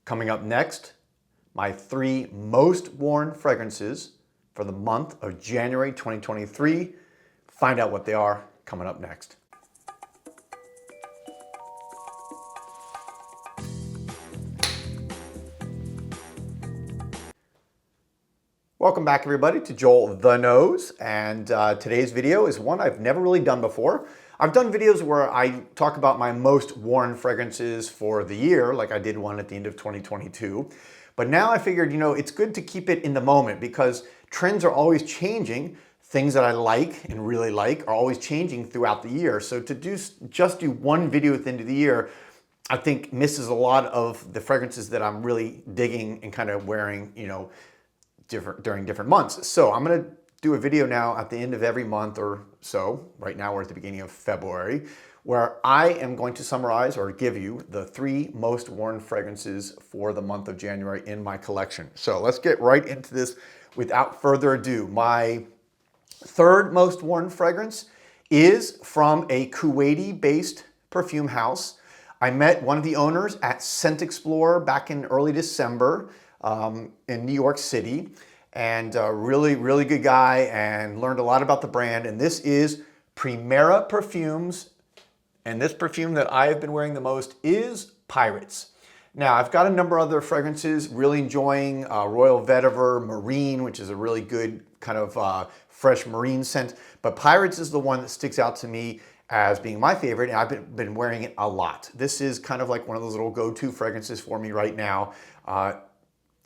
Coming up next, my 3 most worn fragrances for the month of January 2023. Find out what they are coming up next. Welcome back everybody to JoelTheNose, and today's video is one I've never really done before. I've done videos where I talk about my most worn fragrances for the year, like I did one at the end of 2022. But now I figured, it's good to keep it in the moment because trends are always changing. Things that I like and really like are always changing throughout the year. So to just do one video at the end of the year, I think misses a lot of the fragrances that I'm really digging and kind of wearing, during different months. So I'm gonna do a video now at the end of every month or so. Right now we're at the beginning of February, where I am going to summarize or give you the 3 most worn fragrances for the month of January in my collection. So let's get right into this without further ado. My 3rd most worn fragrance is from a Kuwaiti-based perfume house. I met one of the owners at Scent Explorer back in early December in New York City. And really good guy, and learned a lot about the brand. And this is Primera Perfumes. And this perfume that I have been wearing the most is Pirates. Now, I've got a number of other fragrances, really enjoying Royal Vetiver Marine, which is a really good kind of fresh marine scent. But Pirates is the one that sticks out to me as being my favorite, and I've been wearing it a lot. This is kind of like one of those little go-to fragrances for me right now.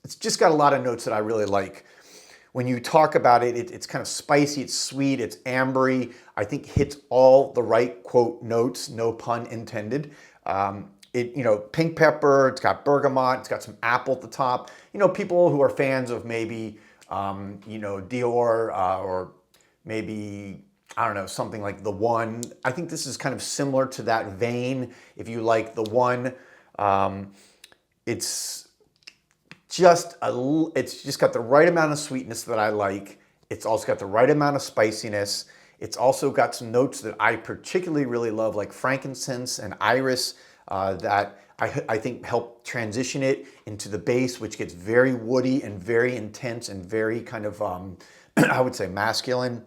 It's just got a lot of notes that I really like. When you talk about it, it's kind of spicy, it's sweet, it's ambery. I think hits all the right quote notes, no pun intended. Pink pepper, it's got bergamot, it's got some apple at the top. People who are fans of maybe, Dior or maybe, I don't know, something like The One. I think this is kind of similar to that vein. If you like The One, it's just got the right amount of sweetness that I like. It's also got the right amount of spiciness. It's also got some notes that I particularly really love, like frankincense and iris, that I think help transition it into the base, which gets very woody and very intense and very kind of, I would say masculine.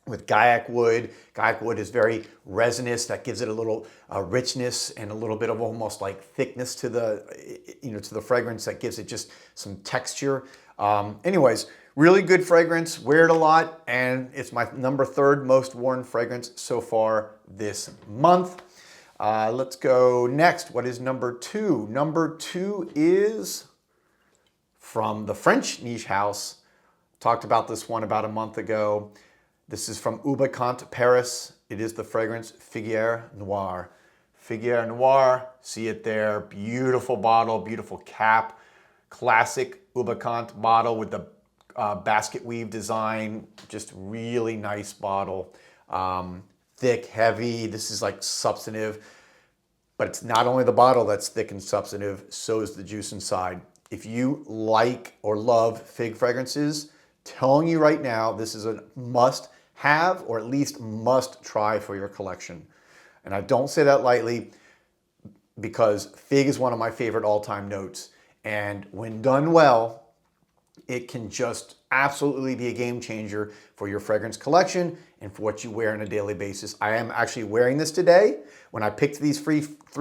With Gaiac wood. Gaiac wood is very resinous. That gives it a little richness and a little bit of almost like thickness to the fragrance. That gives it just some texture. Anyways, really good fragrance. Wear it a lot, and it's my number 3rd most worn fragrance so far this month. Let's go next. What is number 2? Number 2 is from the French niche house. Talked about this one about a month ago. This is from Ubicant, Paris. It is the fragrance Figuier Noir. Figuier Noir, see it there. Beautiful bottle, beautiful cap. Classic Ubicant bottle with the basket weave design. Just really nice bottle. Thick, heavy. This is like substantive. But it's not only the bottle that's thick and substantive, so is the juice inside. If you like or love fig fragrances, telling you right now, this is a must have, or at least must try for your collection. And I don't say that lightly, because fig is one of my favorite all-time notes. And when done well, it can just absolutely be a game changer for your fragrance collection and for what you wear on a daily basis. I am actually wearing this today. When I picked these 3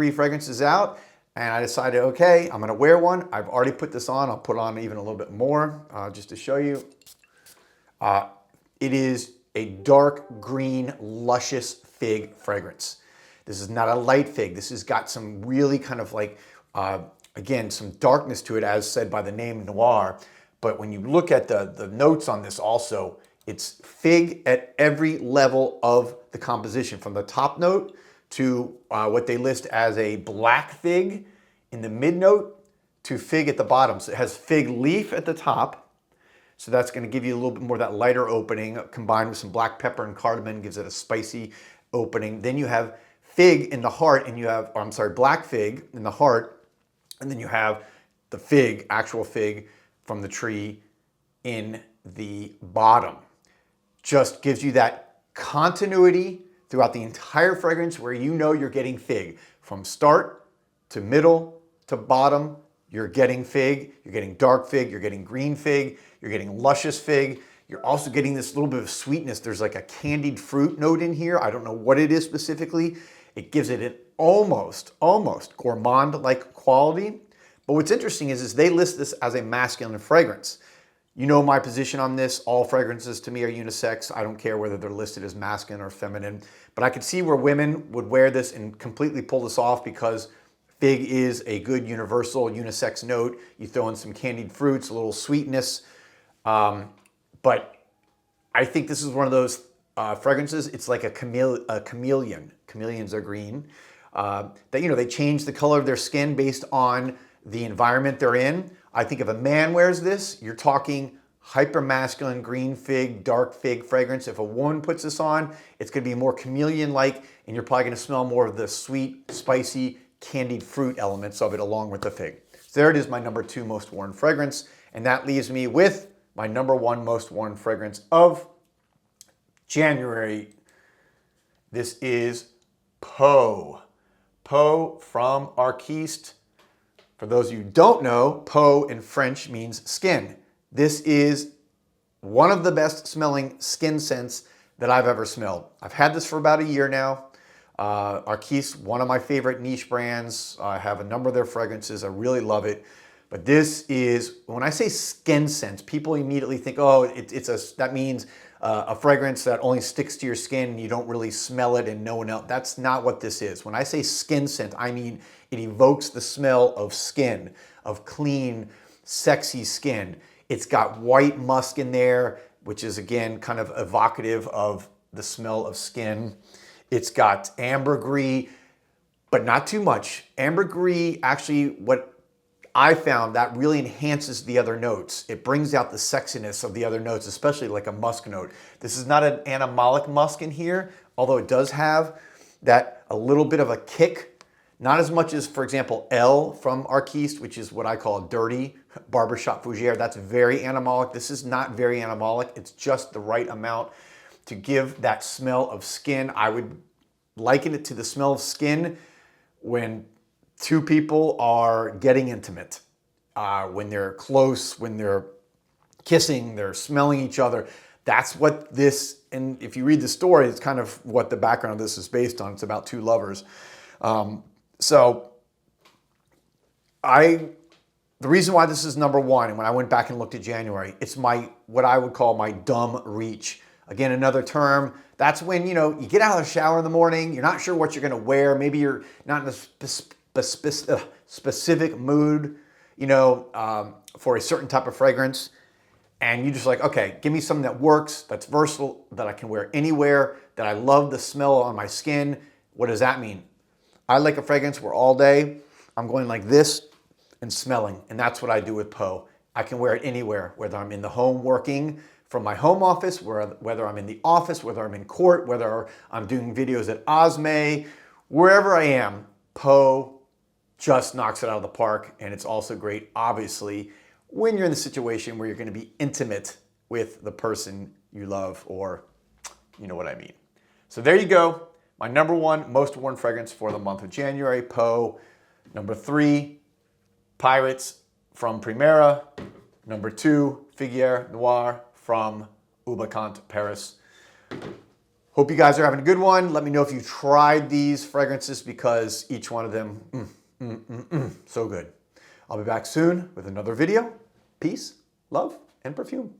fragrances out, and I decided, okay, I'm gonna wear one. I've already put this on. I'll put on even a little bit more just to show you. It is a dark green, luscious fig fragrance. This is not a light fig. This has got some really kind of like, again, some darkness to it, as said by the name Noir. But when you look at the notes on this also, it's fig at every level of the composition, from the top note to what they list as a black fig in the mid note to fig at the bottom. So it has fig leaf at the top. So that's going to give you a little bit more of that lighter opening, combined with some black pepper and cardamom, gives it a spicy opening. Then you have fig in the heart, and you have, or I'm sorry, black fig in the heart, and then you have the fig, actual fig from the tree in the bottom. Just gives you that continuity throughout the entire fragrance, where you know you're getting fig from start to middle to bottom. You're getting fig, you're getting dark fig, you're getting green fig, you're getting luscious fig. You're also getting this little bit of sweetness. There's like a candied fruit note in here. I don't know what it is specifically. It gives it an almost gourmand-like quality. But what's interesting is they list this as a masculine fragrance. You know my position on this. All fragrances to me are unisex. I don't care whether they're listed as masculine or feminine. But I could see where women would wear this and completely pull this off because fig is a good universal unisex note. You throw in some candied fruits, a little sweetness. But I think this is one of those fragrances. It's like a chameleon. Chameleons are green. That, you know, they change the color of their skin based on the environment they're in. I think if a man wears this, you're talking hyper masculine green fig, dark fig fragrance. If a woman puts this on, it's going to be more chameleon-like, and you're probably going to smell more of the sweet, spicy, candied fruit elements of it along with the fig. So there it is, my number 2 most worn fragrance, and that leaves me with my number 1 most worn fragrance of January. This is Peau. Peau from Arquiste. For those of you who don't know, peau in French means skin. This is one of the best smelling skin scents that I've ever smelled. I've had this for about a year now. Arquiste, one of my favorite niche brands. I have a number of their fragrances. I really love it. But this is, when I say skin scent, people immediately think, oh, that means a fragrance that only sticks to your skin and you don't really smell it and no one else. That's not what this is. When I say skin scent, I mean it evokes the smell of skin, of clean, sexy skin. It's got white musk in there, which is again kind of evocative of the smell of skin. It's got ambergris, but not too much. Ambergris, actually, what I found that really enhances the other notes. It brings out the sexiness of the other notes, especially like a musk note. This is not an animalic musk in here, although it does have that a little bit of a kick. Not as much as, for example, Elle from Arquiste, which is what I call a dirty barbershop fougere. That's very animalic. This is not very animalic. It's just the right amount to give that smell of skin. I would liken it to the smell of skin when two people are getting intimate, when they're close, when they're kissing, they're smelling each other. That's what this, and if you read the story, it's kind of what the background of this is based on. It's about two lovers. So the reason why this is number 1, and when I went back and looked at January, it's what I would call my dumb reach. Again, another term. That's when, you know, you get out of the shower in the morning, you're not sure what you're going to wear. Maybe you're not in a specific mood, you know, for a certain type of fragrance. And you just like, okay, give me something that works, that's versatile, that I can wear anywhere, that I love the smell on my skin. What does that mean? I like a fragrance where all day I'm going like this and smelling. And that's what I do with Peau. I can wear it anywhere, whether I'm in the home working from my home office, whether I'm in the office, whether I'm in court, whether I'm doing videos at Osme, wherever I am, Peau just knocks it out of the park. And it's also great, obviously, when you're in the situation where you're going to be intimate with the person you love, or you know what I mean. So there you go. My number 1 most worn fragrance for the month of January, Peau. Number 3, Pirates from Primera. Number 2, Figuier Noir from Ubicant, Paris. Hope you guys are having a good one. Let me know if you tried these fragrances, because each one of them, so good. I'll be back soon with another video. Peace, love, and perfume.